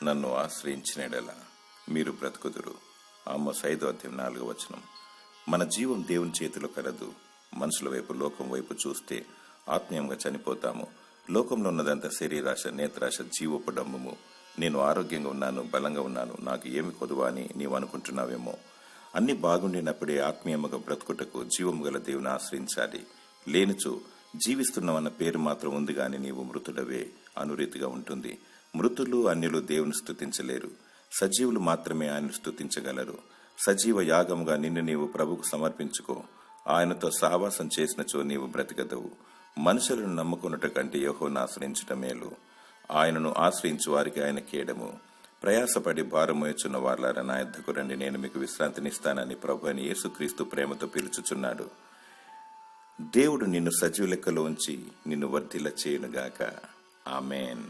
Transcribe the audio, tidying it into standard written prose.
నన్ను ఆశ్రయించినడెలా మీరు బ్రతుకుదురు. ఆమోస్ 5:4. మన జీవం దేవుని చేతిలో కలదు. మనుషుల వైపు, లోకం వైపు చూస్తే ఆత్మీయంగా చనిపోతాము. లోకంలో ఉన్నదంతా శరీరాశ, నేత్రాశ, జీవపు డంబము. నేను ఆరోగ్యంగా ఉన్నాను, బలంగా ఉన్నాను, నాకు ఏమి కొదువా అని నీవు అనుకుంటున్నావేమో. అన్ని బాగుండినప్పుడే ఆత్మీయముగా బ్రతుకుటకు జీవము గల దేవుని ఆశ్రయించాలి. లేనిచో జీవిస్తున్నామన్న పేరు మాత్రం ఉంది గాని నీవు మృతుడవే అనురీతిగా ఉంటుంది. మృతులు, అన్యులు దేవుని స్తుతించలేరు. సజీవులు మాత్రమే ఆయన స్తుతించగలరు. సజీవ యాగముగా నిన్ను నీవు ప్రభుకు సమర్పించుకో. ఆయనతో సహవాసం చేసినచో నీవు బ్రతికదవు. మనుషులను నమ్ముకున్నట కంటే యెహోవాను ఆశ్రయించుట మేలు. ఆయనను ఆశ్రయించు వారికి ఆయన కేడము. ప్రయాసపడి భారం మోయుచున్న వార్లారా నా యొద్దకు రండి, నేను మీకు విశ్రాంతినిస్తానని ప్రభు అయిన యేసుక్రీస్తు ప్రేమతో పిలుచుచున్నాడు. దేవుడు నిన్ను సజీవ లెక్కలో ఉంచి నిన్ను వర్ధిల్ల చేయునుగాక. ఆమేన్.